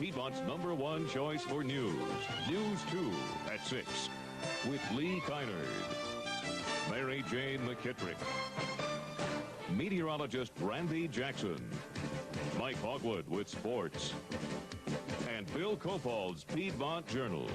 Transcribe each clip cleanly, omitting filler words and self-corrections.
Piedmont's #1 choice for news. News 2 at 6 with Lee Kynard, Mary Jane McKittrick, meteorologist Randy Jackson, Mike Hogwood with sports, and Bill Copald's Piedmont Journal.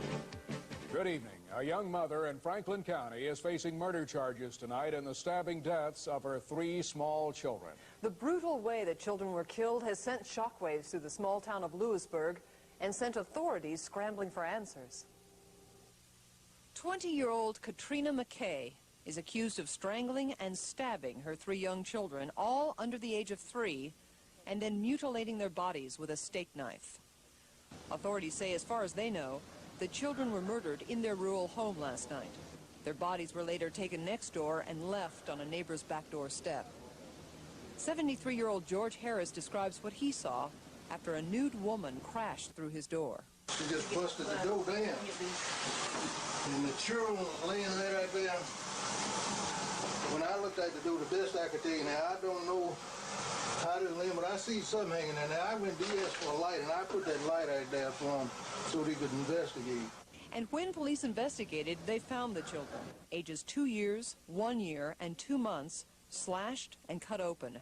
Good evening. A young mother in Franklin County is facing murder charges tonight in the stabbing deaths of her 3 small children. The brutal way that children were killed has sent shockwaves through the small town of Lewisburg and sent authorities scrambling for answers. 20-year-old Katrina McKay is accused of strangling and stabbing her 3 young children, all under the age of 3, and then mutilating their bodies with a steak knife. Authorities say, as far as they know, the children were murdered in their rural home last night. Their bodies were later taken next door and left on a neighbor's back door step. 73-year-old George Harris describes what he saw after a nude woman crashed through his door. She just busted the door down, and the children laying there right there. When I looked at the door, the best I could tell you now, I don't know how to limit, but I see something hanging there. Now, I went to ask for a light, and I put that light out there for him so he could investigate. And when police investigated, they found the children, ages 2 years, 1 year, and 2 months, slashed and cut open.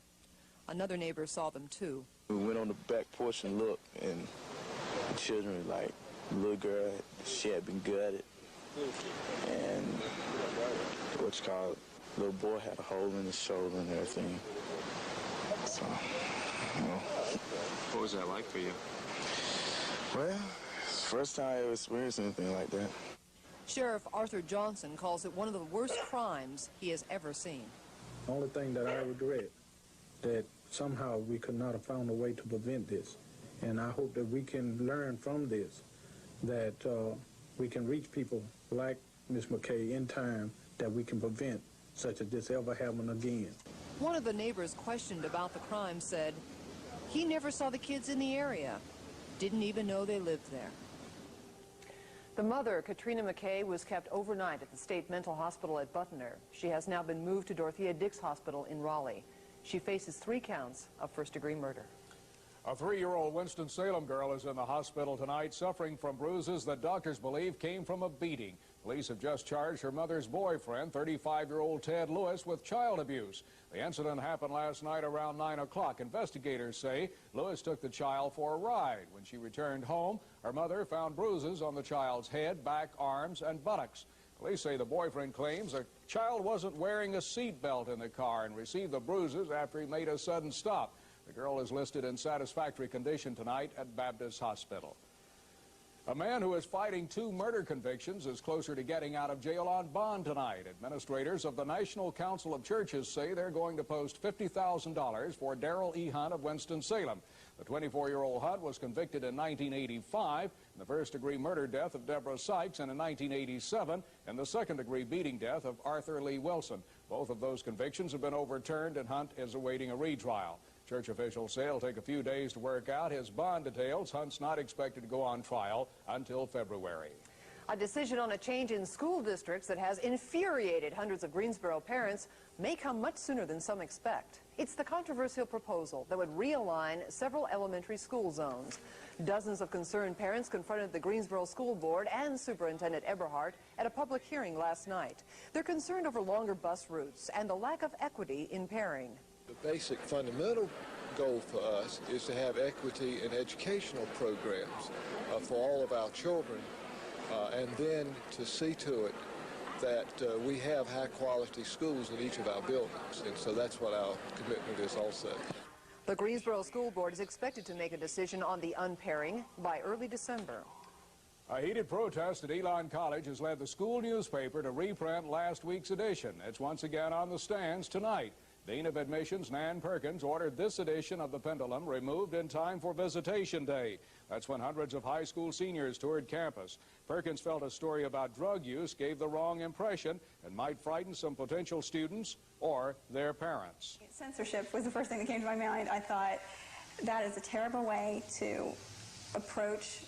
Another neighbor saw them too. We went on the back porch and looked, and the children were like, the little girl, she had been gutted, and what's called, little boy had a hole in his shoulder and everything. So, you know. What was that like for you? Well, it's the first time I ever experienced anything like that. Sheriff Arthur Johnson calls it one of the worst crimes he has ever seen. The only thing that I regret, that somehow we could not have found a way to prevent this. And I hope that we can learn from this, that we can reach people like Ms. McKay in time, that we can prevent such as this ever happening again. One of the neighbors questioned about the crime said he never saw the kids in the area, didn't even know they lived there. The mother, Katrina McKay, was kept overnight at the State Mental Hospital at Butner. She has now been moved to Dorothea Dix Hospital in Raleigh. She faces 3 counts of first-degree murder. A 3-year-old Winston-Salem girl is in the hospital tonight suffering from bruises that doctors believe came from a beating. Police have just charged her mother's boyfriend, 35-year-old Ted Lewis, with child abuse. The incident happened last night around 9 o'clock. Investigators say Lewis took the child for a ride. When she returned home, her mother found bruises on the child's head, back, arms, and buttocks. Police say the boyfriend claims the child wasn't wearing a seat belt in the car and received the bruises after he made a sudden stop. The girl is listed in satisfactory condition tonight at Baptist Hospital. A man who is fighting 2 murder convictions is closer to getting out of jail on bond tonight. Administrators of the National Council of Churches say they're going to post $50,000 for Darrell E. Hunt of Winston-Salem. The 24-year-old Hunt was convicted in 1985 in the first-degree murder death of Deborah Sykes and in 1987 in the second-degree beating death of Arthur Lee Wilson. Both of those convictions have been overturned, and Hunt is awaiting a retrial. Church officials say it'll take a few days to work out his bond details. Hunt's not expected to go on trial until February. A decision on a change in school districts that has infuriated hundreds of Greensboro parents may come much sooner than some expect. It's the controversial proposal that would realign several elementary school zones. Dozens of concerned parents confronted the Greensboro School Board and Superintendent Eberhardt at a public hearing last night. They're concerned over longer bus routes and the lack of equity in pairing. The basic fundamental goal for us is to have equity in educational programs for all of our children, and then to see to it that we have high-quality schools in each of our buildings. And so that's what our commitment is also. The Greensboro School Board is expected to make a decision on the unpairing by early December. A heated protest at Elon College has led the school newspaper to reprint last week's edition. It's once again on the stands tonight. Dean of Admissions Nan Perkins ordered this edition of the Pendulum removed in time for Visitation Day. That's when hundreds of high school seniors toured campus. Perkins felt a story about drug use gave the wrong impression and might frighten some potential students or their parents. Censorship was the first thing that came to my mind. I thought that is a terrible way to approach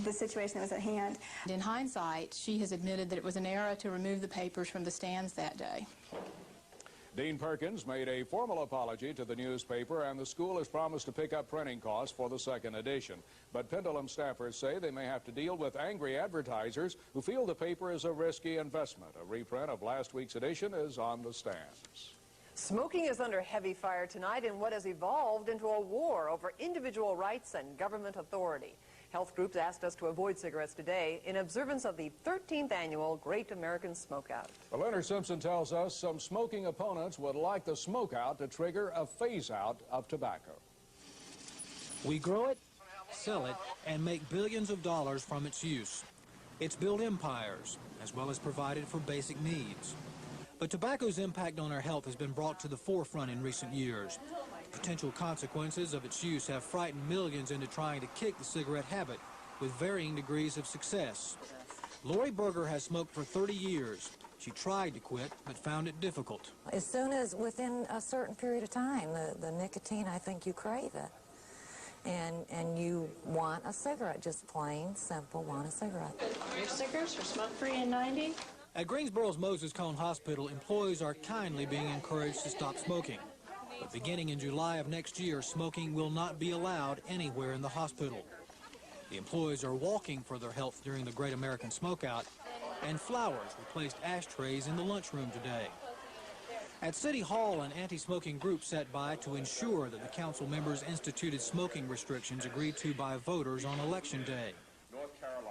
the situation that was at hand. In hindsight, she has admitted that it was an error to remove the papers from the stands that day. Dean Perkins made a formal apology to the newspaper, and the school has promised to pick up printing costs for the second edition. But Pendulum staffers say they may have to deal with angry advertisers who feel the paper is a risky investment. A reprint of last week's edition is on the stands. Smoking is under heavy fire tonight in what has evolved into a war over individual rights and government authority. Health groups asked us to avoid cigarettes today in observance of the 13th annual Great American Smokeout. Well, Leonard Simpson tells us some smoking opponents would like the smokeout to trigger a phase-out of tobacco. We grow it, sell it, and make billions of dollars from its use. It's built empires, as well as provided for basic needs. But tobacco's impact on our health has been brought to the forefront in recent years. Potential consequences of its use have frightened millions into trying to kick the cigarette habit with varying degrees of success. Lori Berger has smoked for 30 years. She tried to quit, but found it difficult. As soon as within a certain period of time, the nicotine, I think you crave it. And you want a cigarette, just plain, simple, want a cigarette. Your cigarettes are smoke-free in 90? At Greensboro's Moses Cone Hospital, employees are kindly being encouraged to stop smoking. But beginning in July of next year, smoking will not be allowed anywhere in the hospital. The employees are walking for their health during the Great American Smokeout, and flowers replaced ashtrays in the lunchroom today. At City Hall, an anti-smoking group sat by to ensure that the council members instituted smoking restrictions agreed to by voters on Election Day.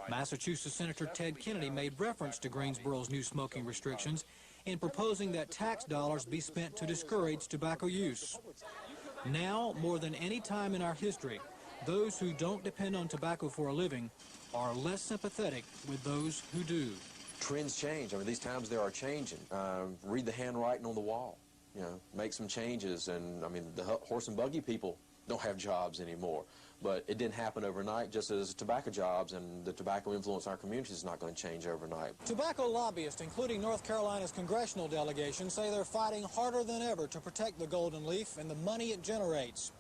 Massachusetts Senator Ted Kennedy made reference to Greensboro's new smoking restrictions in proposing that tax dollars be spent to discourage tobacco use. Now, more than any time in our history, those who don't depend on tobacco for a living are less sympathetic with those who do. Trends change. I mean, these times they are changing. Read the handwriting on the wall. You know, make some changes. And I mean, the horse and buggy people don't have jobs anymore. But it didn't happen overnight, just as tobacco jobs and the tobacco influence in our community is not going to change overnight. Tobacco lobbyists, including North Carolina's congressional delegation, say they're fighting harder than ever to protect the golden leaf and the money it generates.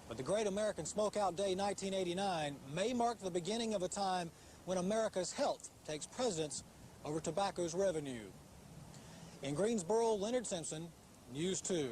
But the Great American Smokeout Day 1989 may mark the beginning of a time when America's health takes precedence over tobacco's revenue. In Greensboro, Leonard Simpson, News 2.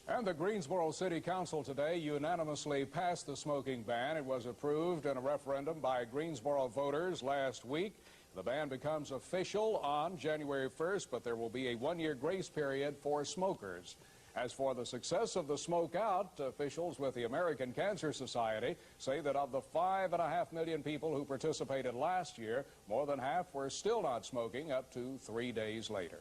And the Greensboro City Council today unanimously passed the smoking ban. It was approved in a referendum by Greensboro voters last week. The ban becomes official on January 1st, but there will be a one-year grace period for smokers. As for the success of the smokeout, officials with the American Cancer Society say that of the 5.5 million people who participated last year, more than half were still not smoking up to 3 days later.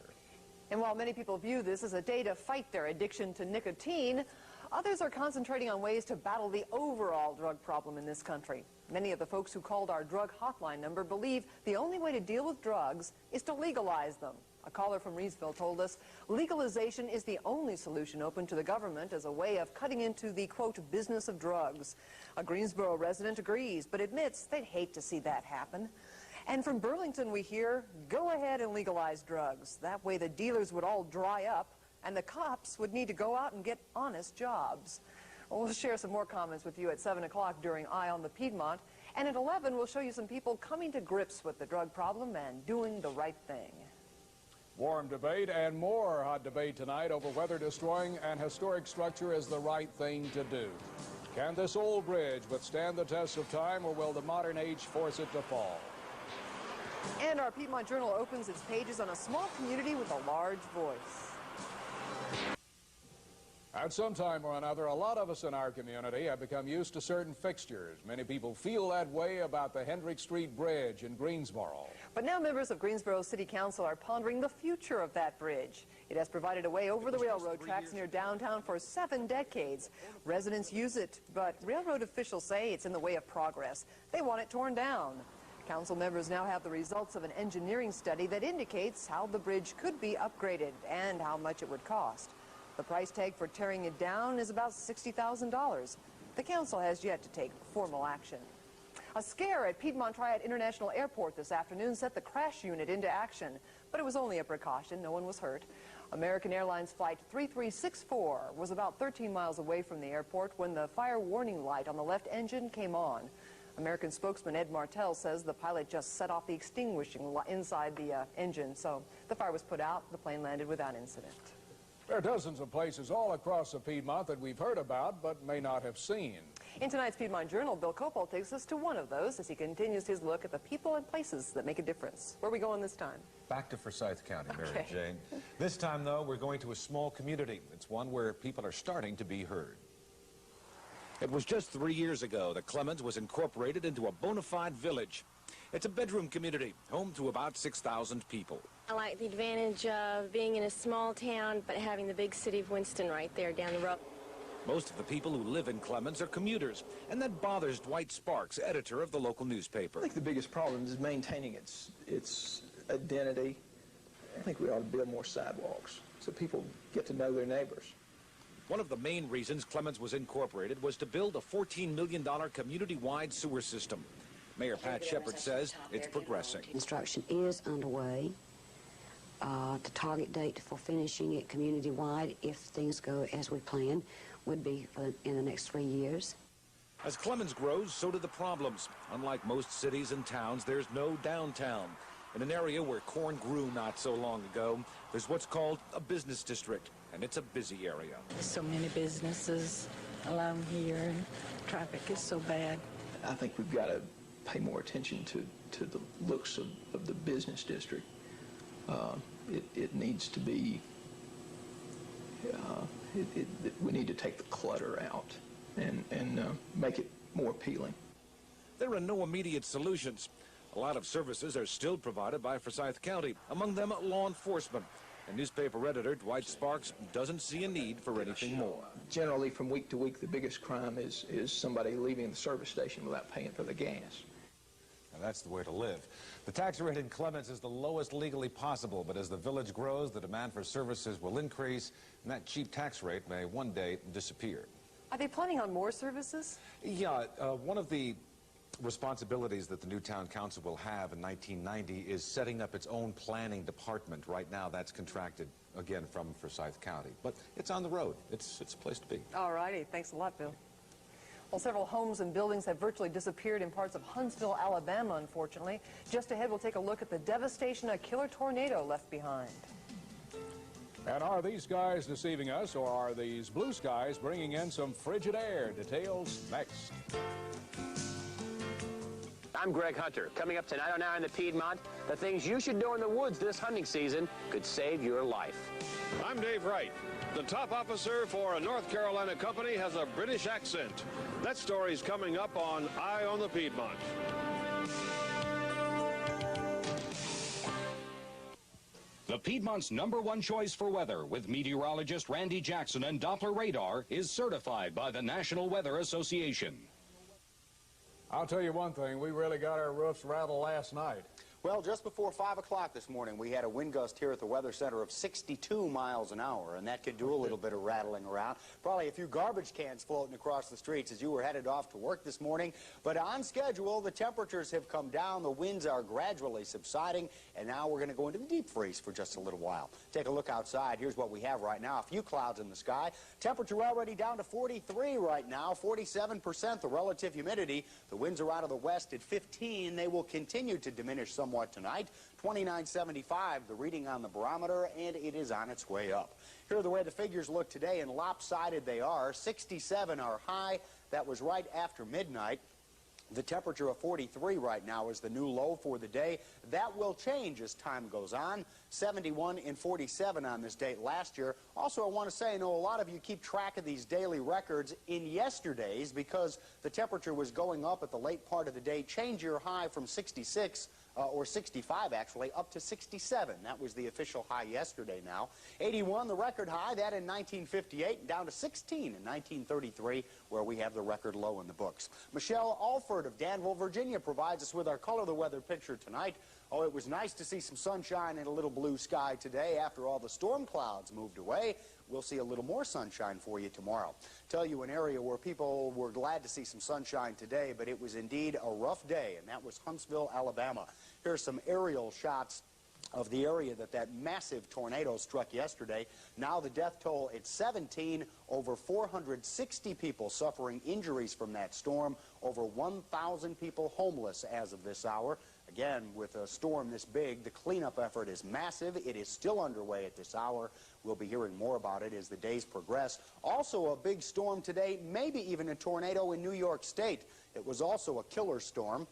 And while many people view this as a day to fight their addiction to nicotine, others are concentrating on ways to battle the overall drug problem in this country. Many of the folks who called our drug hotline number believe the only way to deal with drugs is to legalize them. A caller from Reedsville told us legalization is the only solution open to the government as a way of cutting into the, quote, business of drugs. A Greensboro resident agrees, but admits they'd hate to see that happen. And from Burlington we hear, go ahead and legalize drugs. That way the dealers would all dry up and the cops would need to go out and get honest jobs. Well, we'll share some more comments with you at 7 o'clock during Eye on the Piedmont. And at 11 we'll show you some people coming to grips with the drug problem and doing the right thing. Warm debate and more hot debate tonight over whether destroying an historic structure is the right thing to do. Can this old bridge withstand the test of time, or will the modern age force it to fall? And our Piedmont Journal opens its pages on a small community with a large voice. At some time or another, a lot of us in our community have become used to certain fixtures. Many people feel that way about the Hendrick Street Bridge in Greensboro. But now members of Greensboro City Council are pondering the future of that bridge. It has provided a way over the railroad tracks near downtown for 7 decades. Residents use it, but railroad officials say it's in the way of progress. They want it torn down. Council members now have the results of an engineering study that indicates how the bridge could be upgraded and how much it would cost. The price tag for tearing it down is about $60,000. The council has yet to take formal action. A scare at Piedmont Triad International Airport this afternoon set the crash unit into action, but it was only a precaution. No one was hurt. American Airlines Flight 3364 was about 13 miles away from the airport when the fire warning light on the left engine came on. American spokesman Ed Martell says the pilot just set off the extinguishing inside the engine, so the fire was put out. The plane landed without incident. There are dozens of places all across the Piedmont that we've heard about but may not have seen. In tonight's Piedmont Journal, Bill Copel takes us to one of those as he continues his look at the people and places that make a difference. Where are we going this time? Back to Forsyth County, Mary Jane. This time, though, we're going to a small community. It's one where people are starting to be heard. It was just 3 years ago that Clemens was incorporated into a bona fide village. It's a bedroom community, home to about 6,000 people. I like the advantage of being in a small town, but having the big city of Winston right there down the road. Most of the people who live in Clemens are commuters, and that bothers Dwight Sparks, editor of the local newspaper. I think the biggest problem is maintaining its identity. I think we ought to build more sidewalks so people get to know their neighbors. One of the main reasons Clemens was incorporated was to build a $14 million community-wide sewer system. Mayor Pat Shepard says it's progressing. Construction is underway. The target date for finishing it community-wide, if things go as we plan, would be in the next 3 years. As Clemens grows, so do the problems. Unlike most cities and towns, there's no downtown. In an area where corn grew not so long ago, there's what's called a business district, and it's a busy area. There's so many businesses along here, and traffic is so bad. I think we've got to pay more attention to the looks of the business district. It needs to be, we need to take the clutter out and make it more appealing. There are no immediate solutions. A lot of services are still provided by Forsyth County, among them law enforcement. And newspaper editor Dwight Sparks doesn't see a need for anything more. Generally, from week to week, the biggest crime is somebody leaving the service station without paying for the gas. Now, that's the way to live. The tax rate in Clemens is the lowest legally possible, but as the village grows, the demand for services will increase, and that cheap tax rate may one day disappear. Are they planning on more services? Yeah, one of the responsibilities that the new town council will have in 1990 is setting up its own planning department. Right now, that's contracted, again, from Forsyth County. But it's on the road. It's a place to be. All righty. Thanks a lot, Bill. Well, several homes and buildings have virtually disappeared in parts of Huntsville, Alabama, unfortunately. Just ahead, we'll take a look at the devastation a killer tornado left behind. And are these skies deceiving us, or are these blue skies bringing in some frigid air? Details next. I'm Greg Hunter. Coming up tonight on Now in the Piedmont, the things you should know in the woods this hunting season could save your life. I'm Dave Wright. The top officer for a North Carolina company has a British accent. That story's coming up on Eye on the Piedmont. The Piedmont's #1 choice for weather with meteorologist Randy Jackson and Doppler radar is certified by the National Weather Association. I'll tell you one thing, we really got our roofs rattled last night. Well, just before 5 o'clock this morning, we had a wind gust here at the Weather Center of 62 miles an hour, and that could do a little bit of rattling around. Probably a few garbage cans floating across the streets as you were headed off to work this morning. But on schedule, the temperatures have come down, the winds are gradually subsiding, and now we're going to go into the deep freeze for just a little while. Take a look outside. Here's what we have right now. A few clouds in the sky. Temperature already down to 43 right now, 47% the relative humidity. The winds are out of the west at 15. They will continue to diminish somewhat tonight. 29.75 the reading on the barometer, and it is on its way up. Here are the way the figures look today, and lopsided they are. 67 are high. That was right after midnight. The temperature of 43 right now is the new low for the day. That will change as time goes on. 71 and 47 on this date last year. Also, I want to say, I know a lot of you keep track of these daily records in yesterday's because the temperature was going up at the late part of the day. Change your high from 66 or 65 actually, up to 67. That was the official high yesterday now. 81, the record high, that in 1958, down to 16 in 1933, where we have the record low in the books. Michelle Alford of Danville, Virginia, provides us with our color of the weather picture tonight. Oh, it was nice to see some sunshine and a little blue sky today after all the storm clouds moved away. We'll see a little more sunshine for you tomorrow. Tell you an area where people were glad to see some sunshine today, but it was indeed a rough day, and that was Huntsville, Alabama. Here's some aerial shots of the area that massive tornado struck yesterday. Now the death toll at 17, over 460 people suffering injuries from that storm, over 1,000 people homeless as of this hour. Again, with a storm this big, the cleanup effort is massive. It is still underway at this hour. We'll be hearing more about it as the days progress. Also a big storm today, maybe even a tornado in New York State. It was also a killer storm.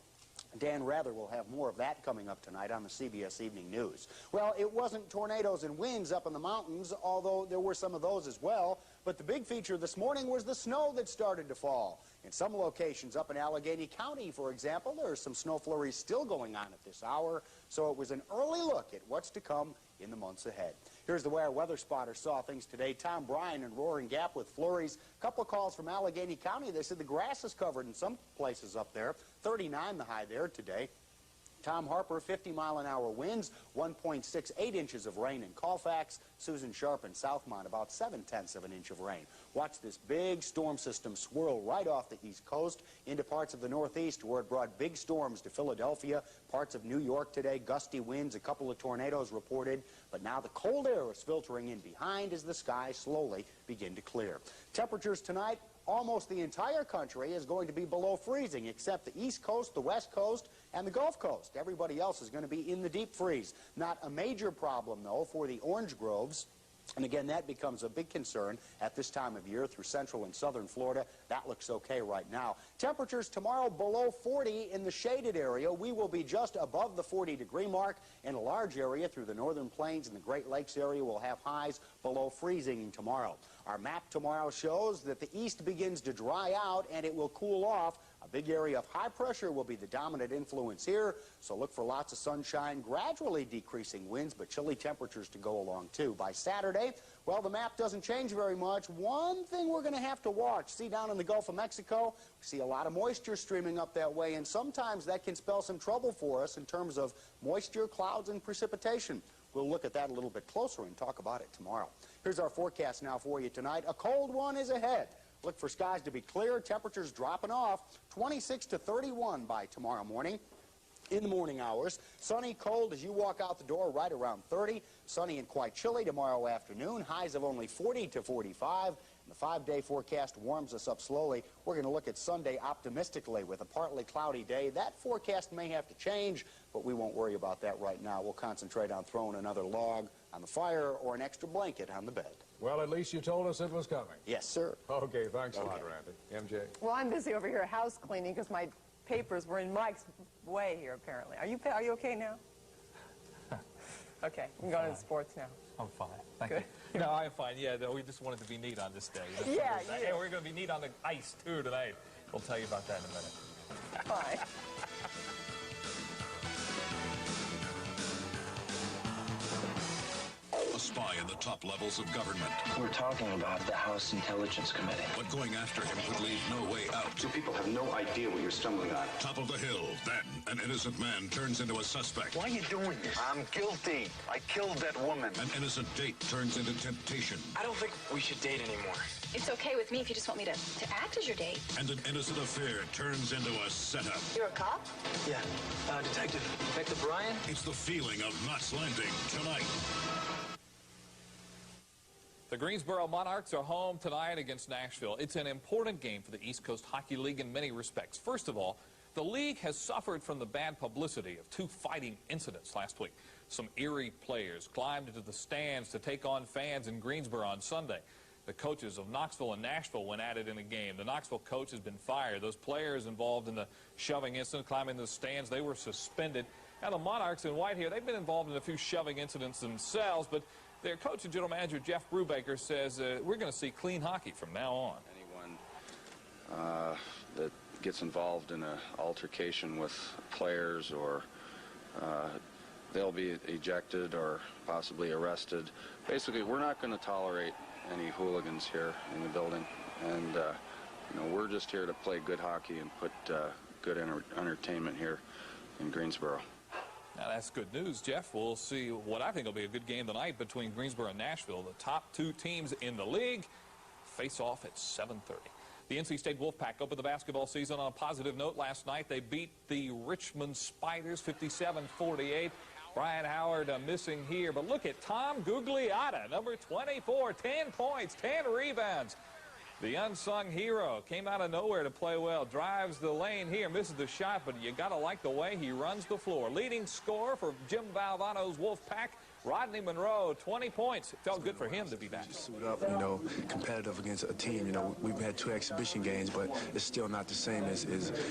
Dan Rather will have more of that coming up tonight on the CBS Evening News. Well, it wasn't tornadoes and winds up in the mountains, although there were some of those as well. But the big feature this morning was the snow that started to fall. In some locations up in Allegheny County, for example, there are some snow flurries still going on at this hour. So it was an early look at what's to come in the months ahead. Here's the way our weather spotter saw things today. Tom Bryan in Roaring Gap with flurries. A couple of calls from Allegheny County. They said the grass is covered in some places up there. 39 the high there today. Tom Harper, 50-mile-an-hour winds, 1.68 inches of rain in Colfax. Susan Sharp in Southmont, about 0.7 of an inch of rain. Watch this big storm system swirl right off the east coast into parts of the northeast where it brought big storms to Philadelphia, parts of New York today, gusty winds, a couple of tornadoes reported. But now the cold air is filtering in behind as the skies slowly begin to clear. Temperatures tonight, almost the entire country is going to be below freezing except the east coast, the west coast, and the Gulf Coast. Everybody else is going to be in the deep freeze. Not a major problem, though, for the orange groves. And again, that becomes a big concern at this time of year through central and southern Florida. That looks okay right now. Temperatures tomorrow below 40 in the shaded area. We will be just above the 40-degree mark. In a large area through the northern plains and the Great Lakes area, we'll have highs below freezing tomorrow. Our map tomorrow shows that the east begins to dry out and it will cool off. A big area of high pressure will be the dominant influence here, so look for lots of sunshine, gradually decreasing winds, but chilly temperatures to go along too. By Saturday, well, the map doesn't change very much. One thing we're going to have to watch, see down in the Gulf of Mexico, we see a lot of moisture streaming up that way, and sometimes that can spell some trouble for us in terms of moisture, clouds, and precipitation. We'll look at that a little bit closer and talk about it tomorrow. Here's our forecast now for you tonight. A cold one is ahead. Look for skies to be clear, temperatures dropping off, 26 to 31 by tomorrow morning. In the morning hours, sunny, cold as you walk out the door, right around 30. Sunny and quite chilly tomorrow afternoon, highs of only 40 to 45. And the 5-day forecast warms us up slowly. We're going to look at Sunday optimistically with a partly cloudy day. That forecast may have to change, but we won't worry about that right now. We'll concentrate on throwing another log on the fire or an extra blanket on the bed. Well, at least you told us it was coming. Yes, sir. Okay, thanks a lot, Randy. MJ? Well, I'm busy over here house cleaning because my papers were in Mike's way here, apparently. Are you okay now? Okay, we can go to the sports now. I'm fine. Thank you. No, I'm fine. Yeah, we just wanted to be neat on this day. Yeah. Hey, we're going to be neat on the ice, too, tonight. We'll tell you about that in a minute. Bye. A spy in the top levels of government. We're talking about the House Intelligence Committee. But going after him would leave no way out. So people have no idea what you're stumbling on. Top of the hill, then an innocent man turns into a suspect. Why are you doing this? I'm guilty. I killed that woman. An innocent date turns into temptation. I don't think we should date anymore. It's okay with me if you just want me to act as your date. And an innocent affair turns into a setup. You're a cop? Yeah, Detective. Detective Brian? It's the feeling of Knots Landing tonight. The Greensboro Monarchs are home tonight against Nashville. It's an important game for the East Coast Hockey League in many respects. First of all, the league has suffered from the bad publicity of 2 fighting incidents last week. Some Erie players climbed into the stands to take on fans in Greensboro on Sunday. The coaches of Knoxville and Nashville went at it in a game. The Knoxville coach has been fired. Those players involved in the shoving incident, climbing the stands, they were suspended. Now the Monarchs in white here, they've been involved in a few shoving incidents themselves, but their coach and general manager, Jeff Brubaker, says we're going to see clean hockey from now on. Anyone that gets involved in an altercation with players or they'll be ejected or possibly arrested. Basically, we're not going to tolerate any hooligans here in the building. And, you know, we're just here to play good hockey and put good entertainment here in Greensboro. Now, that's good news, Jeff. We'll see what I think will be a good game tonight between Greensboro and Nashville. The top 2 teams in the league face off at 7:30. The NC State Wolfpack opened the basketball season on a positive note last night. They beat the Richmond Spiders 57-48. Brian Howard missing here. But look at Tom Gugliotta, number 24, 10 points, 10 rebounds. The unsung hero came out of nowhere to play well. Drives the lane here, misses the shot, but you got to like the way he runs the floor. Leading scorer for Jim Valvano's Wolfpack, Rodney Monroe, 20 points. It felt good for him to be back. Just suit up, you know, competitive against a team. You know, we've had 2 exhibition games, but it's still not the same as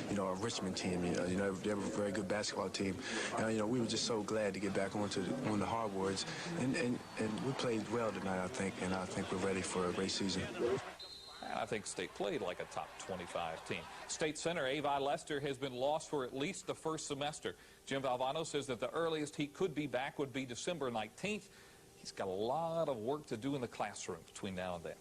you know, a Richmond team. You know, they're a very good basketball team. And, you know, we were just so glad to get back on the hardwoods, and we played well tonight, I think, and I think we're ready for a great season. I think State played like a top 25 team. State center Avi Lester has been lost for at least the first semester. Jim Valvano says that the earliest he could be back would be December 19th. He's got a lot of work to do in the classroom between now and then.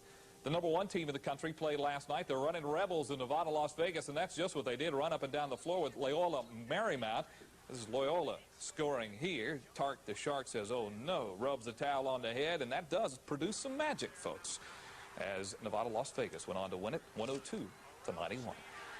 The #1 team in the country played last night. The Running Rebels in Nevada, Las Vegas, and that's just what they did, run up and down the floor with Loyola Marymount. This is Loyola scoring here. Tark the Shark says, oh no, rubs the towel on the head, and that does produce some magic, folks, as Nevada, Las Vegas went on to win it 102-91.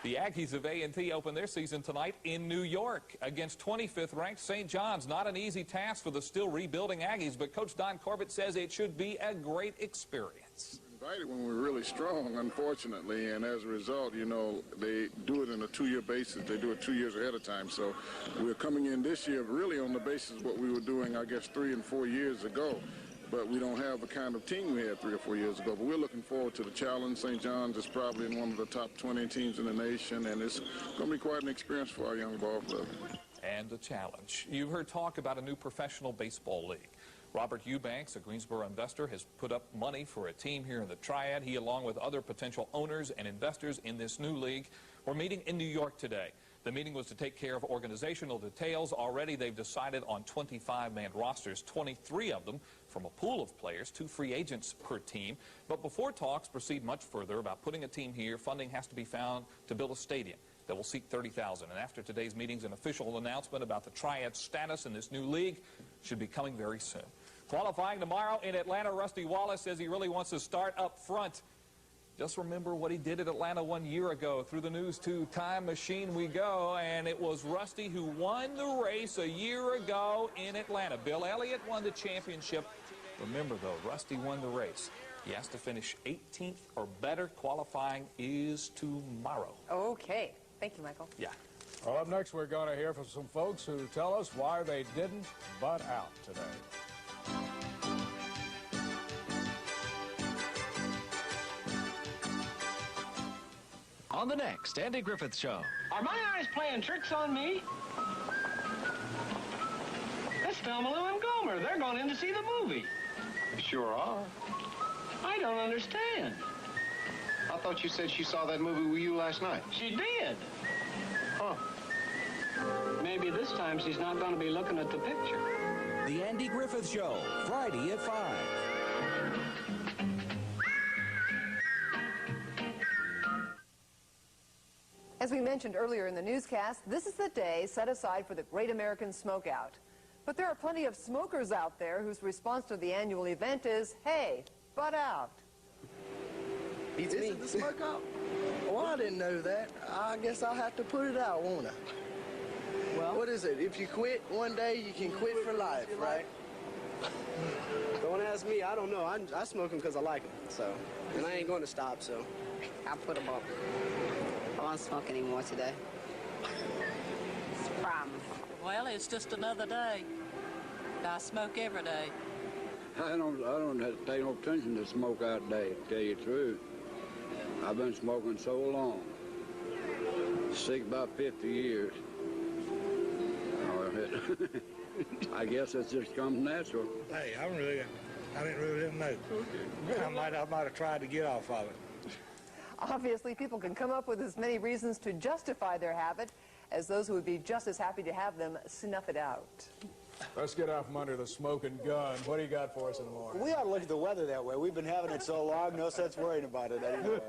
The Aggies of A&T open their season tonight in New York against 25th ranked St. John's. Not an easy task for the still rebuilding Aggies, but Coach Don Corbett says it should be a great experience. Invited when we're really strong, unfortunately, and as a result, you know, they do it on a 2-year basis. They do it 2 years ahead of time. So we're coming in this year really on the basis of what we were doing, I guess, 3 and 4 years ago. But we don't have the kind of team we had 3 or 4 years ago. But we're looking forward to the challenge. St. John's is probably in one of the top 20 teams in the nation, and it's going to be quite an experience for our young ball club. And a challenge. You've heard talk about a new professional baseball league. Robert Eubanks, a Greensboro investor, has put up money for a team here in the Triad. He, along with other potential owners and investors in this new league, were meeting in New York today. The meeting was to take care of organizational details. Already they've decided on 25-man rosters, 23 of them from a pool of players, 2 free agents per team. But before talks proceed much further about putting a team here, funding has to be found to build a stadium that will seat 30,000. And after today's meetings, an official announcement about the Triad's status in this new league should be coming very soon. Qualifying tomorrow in Atlanta, Rusty Wallace says he really wants to start up front. Just remember what he did at Atlanta 1 year ago. Through the News 2 time machine we go, and it was Rusty who won the race a year ago in Atlanta. Bill Elliott won the championship. Remember, though, Rusty won the race. He has to finish 18th or better. Qualifying is tomorrow. Okay. Thank you, Michael. Yeah. Well, up next, we're going to hear from some folks who tell us why they didn't butt out today. On the next Andy Griffith Show. Are my eyes playing tricks on me? That's Thelma Lou and Gomer. They're going in to see the movie. Sure are. I don't understand. I thought you said she saw that movie with you last night. She did. Huh. Maybe this time she's not going to be looking at the picture. The Andy Griffith Show, Friday at 5. As we mentioned earlier in the newscast, this is the day set aside for the Great American Smokeout. But there are plenty of smokers out there whose response to the annual event is, hey, butt out. Is it the smokeout? Well, I didn't know that. I guess I'll have to put it out, won't I? Well, what is it? If you quit one day, you can quit for life, right? Don't ask me. I don't know. I smoke them because I like them, so. And I ain't going to stop, so. I'll put them up. I won't smoke anymore today. It's a problem. Well, it's just another day. I smoke every day. I don't pay no attention to smoke out day, to tell you the truth. I've been smoking so long. Sick about 50 years. I guess it's just comes natural. Hey, I didn't know. I might have tried to get off of it. Obviously, people can come up with as many reasons to justify their habit as those who would be just as happy to have them snuff it out. Let's get out from under the smoking gun. What do you got for us in the morning? We ought to look at the weather that way. We've been having it so long, no sense worrying about it anymore.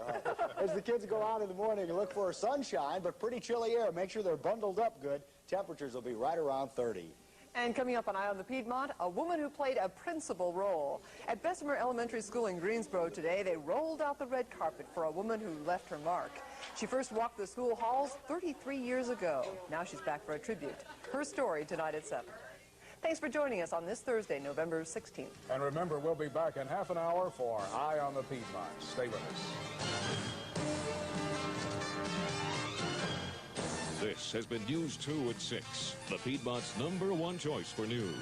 As the kids go out in the morning and look for sunshine, but pretty chilly air. Make sure they're bundled up good. Temperatures will be right around 30. And coming up on Eye on the Piedmont, a woman who played a principal role. At Bessemer Elementary School in Greensboro today, they rolled out the red carpet for a woman who left her mark. She first walked the school halls 33 years ago. Now she's back for a tribute. Her story tonight at 7. Thanks for joining us on this Thursday, November 16th. And remember, we'll be back in half an hour for Eye on the Piedmont. Stay with us. This has been News 2 at 6, the Piedmont's #1 choice for news.